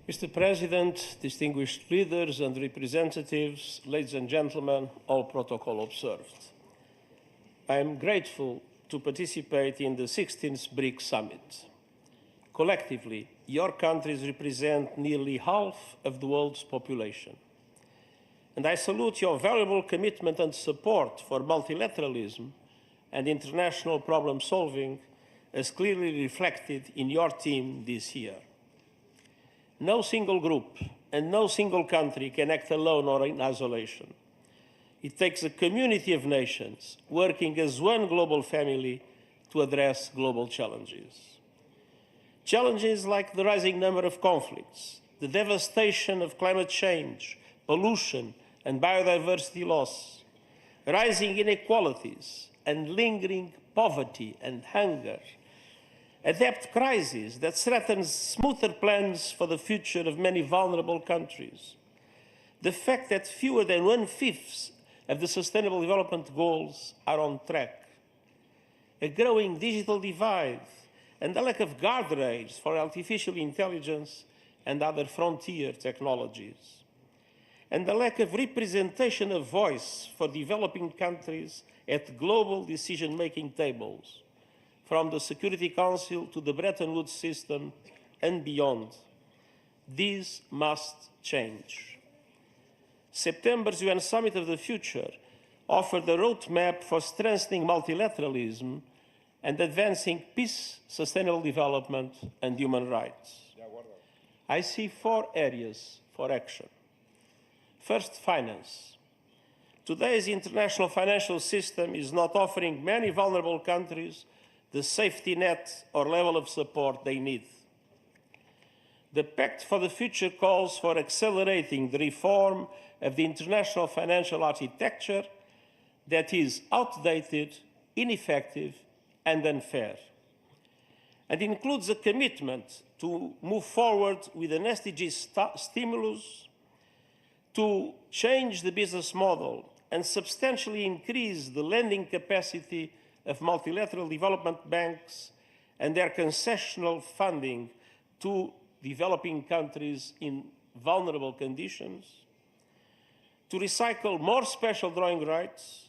Mr. President, distinguished leaders and representatives, ladies and gentlemen, all protocol observed. I am grateful to participate in the 16th BRICS summit. Collectively, your countries represent nearly half of the world's population. And I salute your valuable commitment and support for multilateralism and international problem solving as clearly reflected in your team this year. No single group and no single country can act alone or in isolation. It takes a community of nations working as one global family to address global challenges. Challenges like the rising number of conflicts, the devastation of climate change, pollution and biodiversity loss, rising inequalities and lingering poverty and hunger, adapt crises that threaten smoother plans for the future of many vulnerable countries. The fact that fewer than 1/5 of the Sustainable Development Goals are on track. A growing digital divide and a lack of guardrails for artificial intelligence and other frontier technologies. And the lack of representation of voice for developing countries at global decision-making tables, from the Security Council to the Bretton Woods system and beyond. These must change. September's UN Summit of the Future offered a roadmap for strengthening multilateralism and advancing peace, sustainable development, and human rights. I see 4 areas for action. First, finance. Today's international financial system is not offering many vulnerable countries the safety net or level of support they need. The Pact for the Future calls for accelerating the reform of the international financial architecture that is outdated, ineffective, and unfair, and includes a commitment to move forward with an SDG stimulus, to change the business model and substantially increase the lending capacity of multilateral development banks and their concessional funding to developing countries in vulnerable conditions, to recycle more special drawing rights,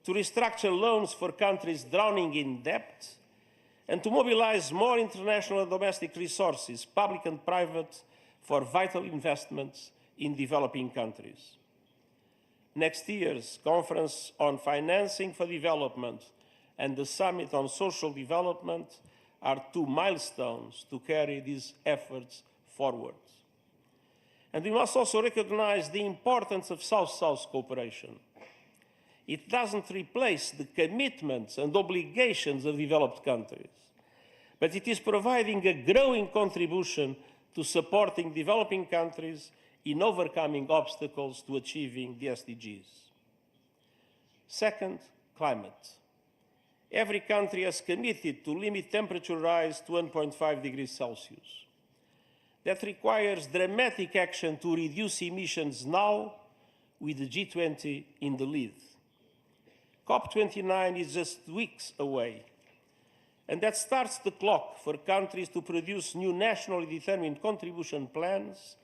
to restructure loans for countries drowning in debt, and to mobilize more international and domestic resources, public and private, for vital investments in developing countries. Next year's Conference on Financing for Development and the Summit on Social Development are 2 milestones to carry these efforts forward. And we must also recognize the importance of South-South cooperation. It doesn't replace the commitments and obligations of developed countries, but it is providing a growing contribution to supporting developing countries in overcoming obstacles to achieving the SDGs. Second, climate. Every country has committed to limit temperature rise to 1.5 degrees Celsius. That requires dramatic action to reduce emissions now, with the G20 in the lead. COP29 is just weeks away, and that starts the clock for countries to produce new nationally determined contribution plans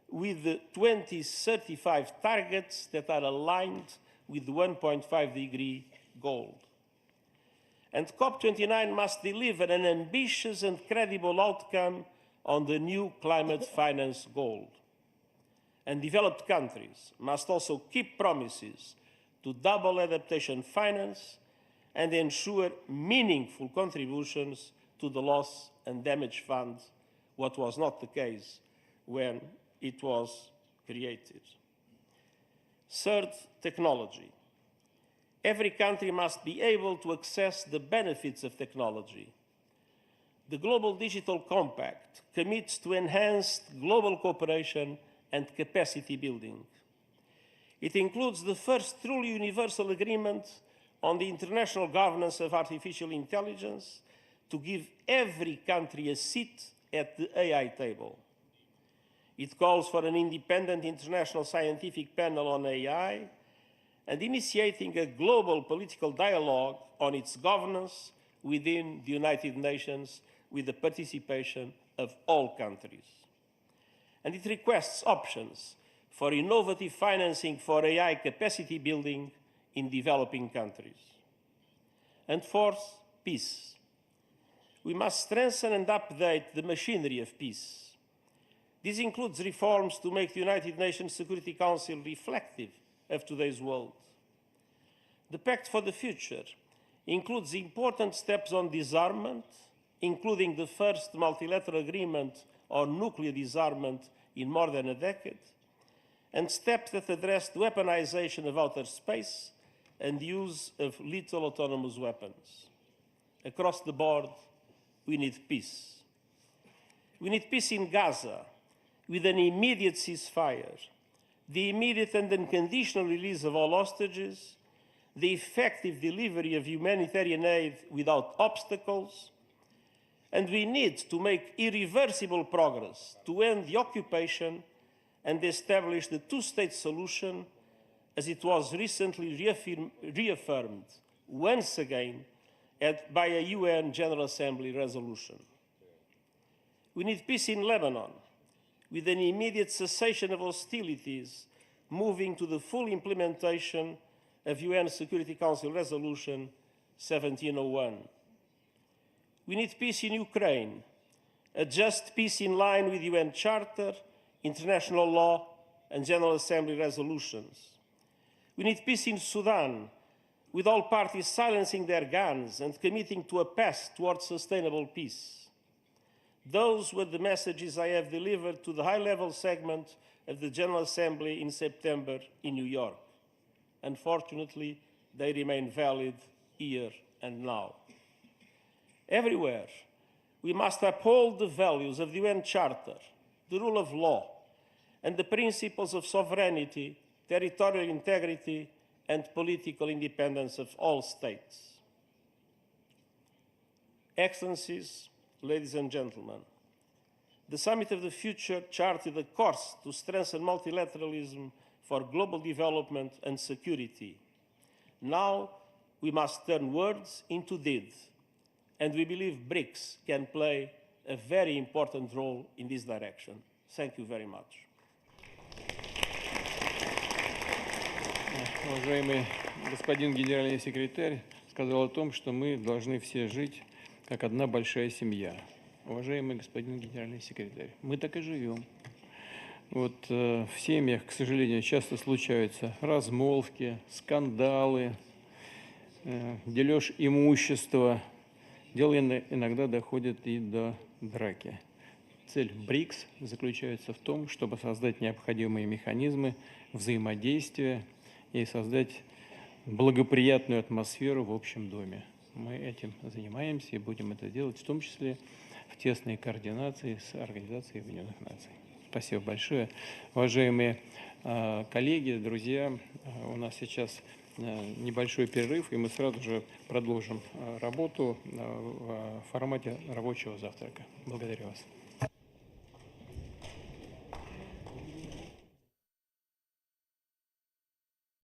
with the 2035 targets that are aligned with the 1.5 degree goal. And COP29 must deliver an ambitious and credible outcome on the new climate finance goal. And developed countries must also keep promises to double adaptation finance and ensure meaningful contributions to the loss and damage fund, what was not the case when it was created. Third, technology. Every country must be able to access the benefits of technology. The Global Digital Compact commits to enhanced global cooperation and capacity building. It includes the first truly universal agreement on the international governance of artificial intelligence to give every country a seat at the AI table. It calls for an independent international scientific panel on AI and initiating a global political dialogue on its governance within the United Nations with the participation of all countries. and it requests options for innovative financing for AI capacity building in developing countries. And fourth, peace. We must strengthen and update the machinery of peace. This includes reforms to make the United Nations Security Council reflective of today's world. The Pact for the Future includes important steps on disarmament, including the first multilateral agreement on nuclear disarmament in more than a decade, and steps that address the weaponization of outer space and the use of lethal autonomous weapons. Across the board, we need peace. We need peace in Gaza, with an immediate ceasefire, the immediate and unconditional release of all hostages, the effective delivery of humanitarian aid without obstacles, and we need to make irreversible progress to end the occupation and establish the two-state solution as it was recently reaffirmed once again by a UN General Assembly resolution. We need peace in Lebanon, with an immediate cessation of hostilities, moving to the full implementation of UN Security Council Resolution 1701. We need peace in Ukraine, a just peace in line with UN Charter, international law, and General Assembly resolutions. We need peace in Sudan, with all parties silencing their guns and committing to a path towards sustainable peace. Those were the messages I have delivered to the high-level segment of the General Assembly in September in New York. Unfortunately, they remain valid here and now. Everywhere, we must uphold the values of the UN Charter, the rule of law, and the principles of sovereignty, territorial integrity, and political independence of all states. Excellencies, ladies and gentlemen, the Summit of the Future charted a course to strengthen multilateralism for global development and security. Now we must turn words into deeds, and we believe BRICS can play a very important role in this direction. Thank you very much. Уважаемый господин генеральный секретарь сказал о том, что мы должны все жить как одна большая семья. Уважаемый господин генеральный секретарь, мы так и живем. Вот в семьях, к сожалению, часто случаются размолвки, скандалы, дележ имущества. Дело иногда доходит и до драки. Цель БРИКС заключается в том, чтобы создать необходимые механизмы взаимодействия и создать благоприятную атмосферу в общем доме. Мы этим занимаемся и будем это делать, в том числе в тесной координации с Организацией Объединенных Наций. Спасибо большое. Уважаемые коллеги, друзья, у нас сейчас небольшой перерыв, и мы сразу же продолжим работу в формате рабочего завтрака. Благодарю вас.